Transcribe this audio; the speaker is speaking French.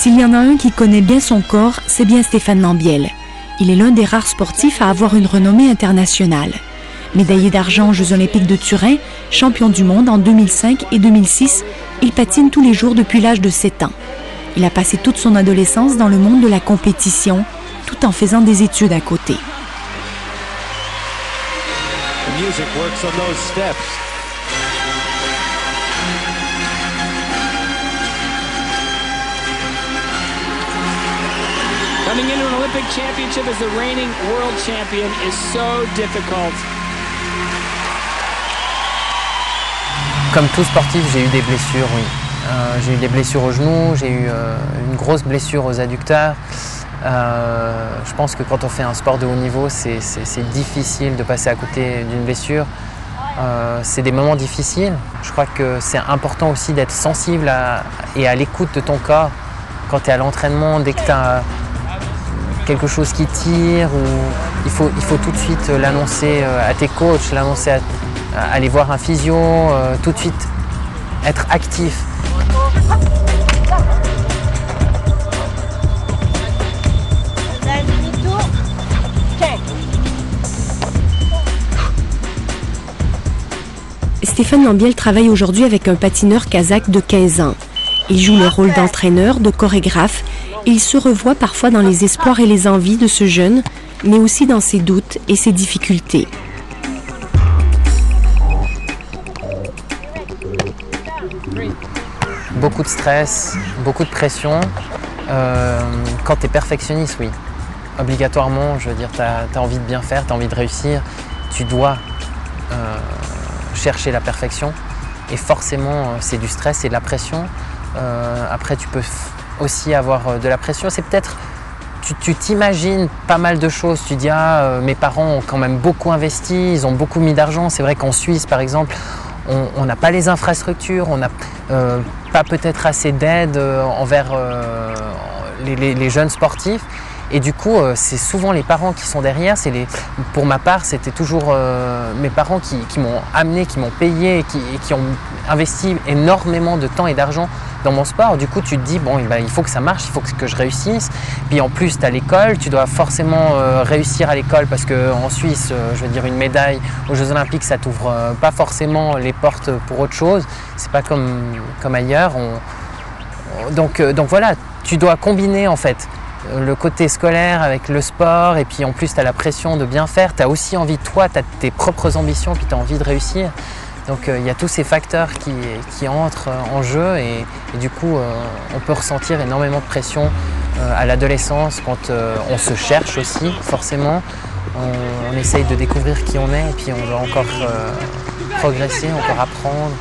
S'il y en a un qui connaît bien son corps, c'est bien Stéphane Lambiel. Il est l'un des rares sportifs à avoir une renommée internationale. Médaillé d'argent aux Jeux olympiques de Turin, champion du monde en 2005 et 2006, il patine tous les jours depuis l'âge de 7 ans. Il a passé toute son adolescence dans le monde de la compétition, tout en faisant des études à côté. Coming into an Olympic championship as the reigning world champion is so difficult. Comme tout sportif, j'ai eu des blessures, oui. J'ai eu des blessures aux genoux, j'ai eu une grosse blessure aux adducteurs. Je pense que quand on fait un sport de haut niveau, c'est difficile de passer à côté d'une blessure. C'est des moments difficiles. Je crois que c'est important aussi d'être sensible et à l'écoute de ton corps. Quand tu es à l'entraînement, dès que tu as quelque chose qui tire, il faut tout de suite l'annoncer à tes coachs, l'annoncer à aller voir un physio, tout de suite être actif. Stéphane Lambiel travaille aujourd'hui avec un patineur kazakh de 15 ans. Il joue le rôle d'entraîneur, de chorégraphe, et il se revoit parfois dans les espoirs et les envies de ce jeune, mais aussi dans ses doutes et ses difficultés. Beaucoup de stress, beaucoup de pression. Quand tu es perfectionniste, oui. Obligatoirement, je veux dire, tu as envie de bien faire, tu as envie de réussir. Tu dois chercher la perfection. Et forcément, c'est du stress, c'est de la pression. Après, tu peux aussi avoir de la pression. C'est peut-être, tu t'imagines pas mal de choses. Tu dis, mes parents ont quand même beaucoup investi, ils ont beaucoup mis d'argent. C'est vrai qu'en Suisse, par exemple, on n'a pas les infrastructures, on n'a pas peut-être assez d'aide envers les jeunes sportifs. Et du coup, c'est souvent les parents qui sont derrière. Pour ma part, c'était toujours mes parents qui m'ont amené, qui m'ont payé et qui ont investi énormément de temps et d'argent dans mon sport. Du coup, tu te dis, bon, il faut que ça marche, il faut que je réussisse. Puis en plus, tu as l'école, tu dois forcément réussir à l'école parce qu'en Suisse, je veux dire, une médaille aux Jeux Olympiques, ça t'ouvre pas forcément les portes pour autre chose. C'est pas comme ailleurs. Donc voilà, tu dois combiner en fait le côté scolaire avec le sport et puis en plus tu as la pression de bien faire, tu as aussi envie, toi, tu as tes propres ambitions puis tu as envie de réussir. Donc il y a tous ces facteurs qui entrent en jeu et du coup on peut ressentir énormément de pression à l'adolescence quand on se cherche aussi forcément. On essaye de découvrir qui on est et puis on doit encore progresser, encore apprendre.